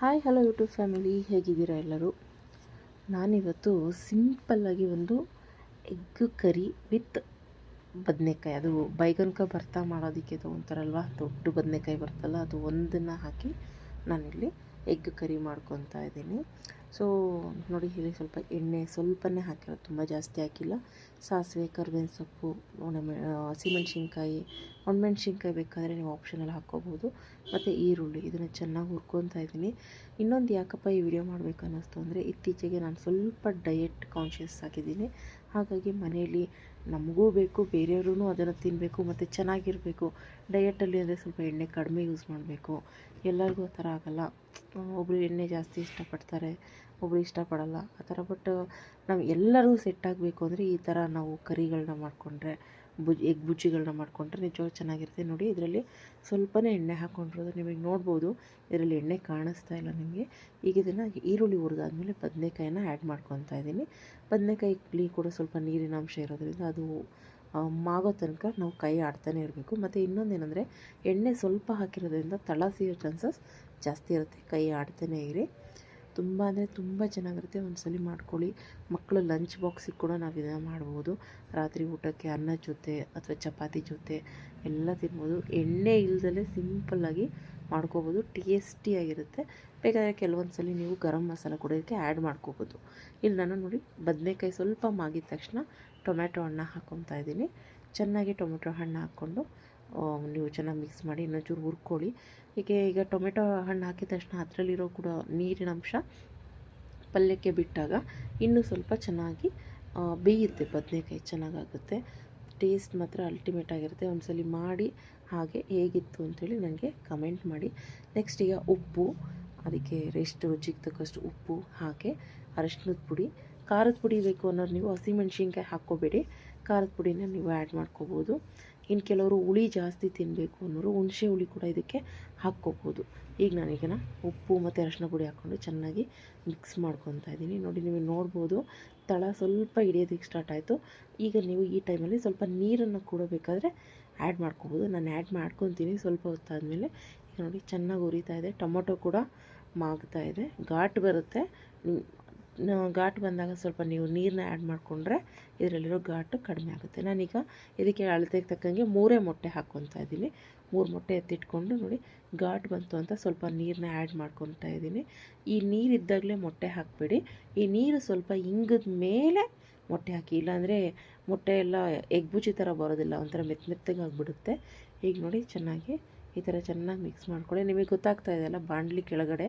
Hi hello YouTube family, ಹೇಗಿದ್ದೀರಾ ಎಲ್ಲರೂ? ನಾನಿವತ್ತು ಸಿಂಪಲ್ಲಾಗಿ ಒಂದು ಎಗ್ ಕರಿ ವಿತ್ ಬದನೆಕಾಯಿ, ಅದು ಬೈಗನ್ಕ ಭರ್ತಾ ಮಾಡೋದಕ್ಕೆ ತೊಗೊತಾರಲ್ವ, ದೊಡ್ಡ ಬದನೆಕಾಯಿ ಬರ್ತಲ್ಲ, ಅದು ಒಂದನ್ನು ಹಾಕಿ ನಾನಿಲ್ಲಿ ಎಗ್ ಕರಿ ಮಾಡ್ಕೊತಾ ಇದ್ದೀನಿ. ಸೊ ನೋಡಿ, ಇಲ್ಲಿ ಸ್ವಲ್ಪ ಎಣ್ಣೆ ಸ್ವಲ್ಪನೇ ಹಾಕಿರೋದು, ತುಂಬ ಜಾಸ್ತಿ ಹಾಕಿಲ್ಲ. ಸಾಸಿವೆ, ಕರಿಬೇವಿನ ಸೊಪ್ಪು, ಹಸಿಮೆಣ್ಸಿನ್ಕಾಯಿ, ಒಣಮೆಣ್ಸಿನ್ಕಾಯಿ ಬೇಕಾದರೆ ನೀವು ಆಪ್ಷನಲ್ಲಿ ಹಾಕ್ಕೋಬೋದು, ಮತ್ತು ಈರುಳ್ಳಿ, ಇದನ್ನು ಚೆನ್ನಾಗಿ ಹುರ್ಕೊತಾ ಇದ್ದೀನಿ. ಇನ್ನೊಂದು ಯಾಕಪ್ಪ ಈ ವಿಡಿಯೋ ಮಾಡಬೇಕು ಅನ್ನಿಸ್ತು ಅಂದರೆ, ಇತ್ತೀಚೆಗೆ ನಾನು ಸ್ವಲ್ಪ ಡಯಟ್ ಕಾನ್ಷಿಯಸ್ ಆಗಿದ್ದೀನಿ. ಹಾಗಾಗಿ ಮನೆಯಲ್ಲಿ ನಮಗೂ ಬೇಕು, ಬೇರೆಯವ್ರೂ ಅದನ್ನು ತಿನ್ನಬೇಕು ಮತ್ತು ಚೆನ್ನಾಗಿರಬೇಕು. ಡಯಟಲ್ಲಿ ಅಂದರೆ ಸ್ವಲ್ಪ ಎಣ್ಣೆ ಕಡಿಮೆ ಯೂಸ್ ಮಾಡಬೇಕು. ಎಲ್ಲರಿಗೂ ಆ ಥರ ಆಗೋಲ್ಲ. ಒಬ್ಬರು ಎಣ್ಣೆ ಜಾಸ್ತಿ ಇಷ್ಟಪಡ್ತಾರೆ, ಒಬ್ಬರು ಇಷ್ಟಪಡಲ್ಲ ಆ ಥರ. ಬಟ್ ನಾವು ಎಲ್ಲರೂ ಸೆಟ್ ಆಗಬೇಕು ಅಂದರೆ ಈ ಥರ ನಾವು ಕರಿಗಳನ್ನ ಮಾಡಿಕೊಂಡ್ರೆ, ಎಗ್ ಬುಜ್ಜಿಗಳನ್ನ ಮಾಡಿಕೊಂಡ್ರೆ ನಿಜವಾಗ ಚೆನ್ನಾಗಿರುತ್ತೆ. ನೋಡಿ, ಇದರಲ್ಲಿ ಸ್ವಲ್ಪನೇ ಎಣ್ಣೆ ಹಾಕ್ಕೊಂಡಿರೋದು, ನಿಮಗೆ ನೋಡ್ಬೋದು ಇದರಲ್ಲಿ ಎಣ್ಣೆ ಕಾಣಿಸ್ತಾ ಇಲ್ಲ ನಿಮಗೆ. ಈಗ ಇದನ್ನು ಈರುಳ್ಳಿ ಹುರಿದಾದ್ಮೇಲೆ ಬದನೆಕಾಯಿನ ಆ್ಯಡ್ ಮಾಡ್ಕೊತಾ ಇದ್ದೀನಿ. ಬದನೆಕಾಯಿ ಕೂಡ ಸ್ವಲ್ಪ ನೀರಿನ ಅಂಶ ಇರೋದ್ರಿಂದ ಅದು ಮಾಗೋ ತನಕ ನಾವು ಕೈ ಆಡ್ತಾನೆ ಇರಬೇಕು. ಮತ್ತು ಇನ್ನೊಂದೇನೆಂದರೆ, ಎಣ್ಣೆ ಸ್ವಲ್ಪ ಹಾಕಿರೋದ್ರಿಂದ ತಳ ಸಿಗೋ ಚಾನ್ಸಸ್ ಜಾಸ್ತಿ ಇರುತ್ತೆ. ಕೈ ಆಡ್ತಾನೆ ಇರಿ, ತುಂಬ ಅಂದರೆ ತುಂಬ ಚೆನ್ನಾಗಿರುತ್ತೆ. ಒಂದ್ಸಲ ಮಾಡ್ಕೊಳ್ಳಿ. ಮಕ್ಕಳು ಲಂಚ್ ಬಾಕ್ಸಿಗೆ ಕೂಡ ನಾವು ಇದನ್ನು ಮಾಡ್ಬೋದು. ರಾತ್ರಿ ಊಟಕ್ಕೆ ಅನ್ನದ ಜೊತೆ ಅಥವಾ ಚಪಾತಿ ಜೊತೆ ಎಲ್ಲ ತಿನ್ಬೋದು. ಎಣ್ಣೆ ಇಲ್ಲದಲೇ ಸಿಂಪಲ್ಲಾಗಿ ಮಾಡ್ಕೋಬೋದು, ಟೇಸ್ಟಿಯಾಗಿರುತ್ತೆ. ಬೇಕಾದರೆ ಕೆಲವೊಂದು ಸಲ ನೀವು ಗರಂ ಮಸಾಲ ಕೂಡ ಇದಕ್ಕೆ ಆ್ಯಡ್ ಮಾಡ್ಕೋಬೋದು. ಇಲ್ಲಿ ನಾನು ನೋಡಿ, ಬದನೆಕಾಯಿ ಸ್ವಲ್ಪ ಮಾಗಿದ ತಕ್ಷಣ ಟೊಮ್ಯಾಟೊ ಹಣ್ಣು ಹಾಕ್ಕೊತಾ ಇದ್ದೀನಿ. ಚೆನ್ನಾಗಿ ಟೊಮೆಟೊ ಹಣ್ಣು ಹಾಕ್ಕೊಂಡು ನೀವು ಚೆನ್ನಾಗಿ ಮಿಕ್ಸ್ ಮಾಡಿ ಇನ್ನೊಂಚೂರು ಹುರ್ಕೊಳ್ಳಿ. ಈಗ ಟೊಮೆಟೊ ಹಣ್ಣು ಹಾಕಿದ ತಕ್ಷಣ ಅದರಲ್ಲಿರೋ ಕೂಡ ನೀರಿನ ಅಂಶ ಪಲ್ಯಕ್ಕೆ ಬಿಟ್ಟಾಗ ಇನ್ನೂ ಸ್ವಲ್ಪ ಚೆನ್ನಾಗಿ ಬೇಯುತ್ತೆ, ಬದನೆಕಾಯಿ ಚೆನ್ನಾಗಾಗುತ್ತೆ. ಟೇಸ್ಟ್ ಮಾತ್ರ ಅಲ್ಟಿಮೇಟ್ ಆಗಿರುತ್ತೆ. ಒಂದ್ಸಲ ಮಾಡಿ ಹಾಗೆ ಹೇಗಿತ್ತು ಅಂಥೇಳಿ ನನಗೆ ಕಮೆಂಟ್ ಮಾಡಿ. ನೆಕ್ಸ್ಟ್ ಈಗ ಉಪ್ಪು, ಅದಕ್ಕೆ ರೆಸ್ಟ್ ರುಚಿಗೆ ತಕ್ಕಷ್ಟು ಉಪ್ಪು ಹಾಕಿ, ಅರಶಿನದ ಪುಡಿ, ಖಾರದ ಪುಡಿ ಬೇಕು ಅನ್ನೋರು ನೀವು ಹಸಿಮೆಣ್ಸಿನ್ಕಾಯಿ ಹಾಕ್ಕೋಬೇಡಿ, ಖಾರದ ಪುಡಿನ ನೀವು ಆ್ಯಡ್ ಮಾಡ್ಕೋಬೋದು. ಇನ್ನು ಕೆಲವರು ಹುಳಿ ಜಾಸ್ತಿ ತಿನ್ನಬೇಕು ಅನ್ನೋರು ಹುಣಸೆ ಹುಳಿ ಕೂಡ ಇದಕ್ಕೆ ಹಾಕ್ಕೋಬೋದು. ಈಗ ನಾನೀಗನ ಉಪ್ಪು ಮತ್ತು ಅರಶಿನ ಪುಡಿ ಹಾಕ್ಕೊಂಡು ಚೆನ್ನಾಗಿ ಮಿಕ್ಸ್ ಮಾಡ್ಕೊತಾ ಇದ್ದೀನಿ. ನೋಡಿ, ನೀವು ನೋಡ್ಬೋದು ತಳ ಸ್ವಲ್ಪ ಹಿಡಿಯೋದಕ್ಕೆ ಸ್ಟಾರ್ಟ್ ಆಯಿತು. ಈಗ ನೀವು ಈ ಟೈಮಲ್ಲಿ ಸ್ವಲ್ಪ ನೀರನ್ನು ಕೂಡ ಬೇಕಾದರೆ ಆ್ಯಡ್ ಮಾಡ್ಕೋಬೋದು. ನಾನು ಆ್ಯಡ್ ಮಾಡ್ಕೊತೀನಿ ಸ್ವಲ್ಪ ಹೊತ್ತಾದಮೇಲೆ. ಈಗ ನೋಡಿ, ಚೆನ್ನಾಗಿ ಉರಿತಾ ಇದೆ. ಟೊಮೊಟೊ ಕೂಡ ಮಾಗ್ತಾ ಇದೆ, ಘಾಟ್ ಬರುತ್ತೆ. ಘಾಟ್ ಬಂದಾಗ ಸ್ವಲ್ಪ ನೀವು ನೀರನ್ನ ಆ್ಯಡ್ ಮಾಡಿಕೊಂಡ್ರೆ ಇದರಲ್ಲಿರೋ ಘಾಟು ಕಡಿಮೆ ಆಗುತ್ತೆ. ನಾನೀಗ ಇದಕ್ಕೆ ಅಳತೆಗೆ ತಕ್ಕಂಗೆ 3 ಮೊಟ್ಟೆ ಹಾಕ್ಕೊತಾ ಇದ್ದೀನಿ. 3 ಮೊಟ್ಟೆ ಎತ್ತಿಟ್ಕೊಂಡು ನೋಡಿ, ಘಾಟ್ ಬಂತು ಅಂತ ಸ್ವಲ್ಪ ನೀರನ್ನ ಆ್ಯಡ್ ಮಾಡ್ಕೊತಾ ಇದ್ದೀನಿ. ಈ ನೀರಿದ್ದಾಗಲೇ ಮೊಟ್ಟೆ ಹಾಕಬೇಡಿ, ಈ ನೀರು ಸ್ವಲ್ಪ ಇಂಗಿದ ಮೇಲೆ ಮೊಟ್ಟೆ ಹಾಕಿ, ಇಲ್ಲಾಂದರೆ ಮೊಟ್ಟೆ ಎಲ್ಲ ಎಗ್ ಬುಜ್ಜಿ ಥರ ಬರೋದಿಲ್ಲ, ಒಂಥರ ಮೆತ್ತಗೆ ಆಗಿಬಿಡುತ್ತೆ. ಈಗ ನೋಡಿ, ಚೆನ್ನಾಗಿ ಈ ಥರ ಚೆನ್ನಾಗಿ ಮಿಕ್ಸ್ ಮಾಡ್ಕೊಳ್ಳಿ. ನಿಮಗೆ ಗೊತ್ತಾಗ್ತಾ ಇದೆಯಲ್ಲ, ಬಾಣಲಿ ಕೆಳಗಡೆ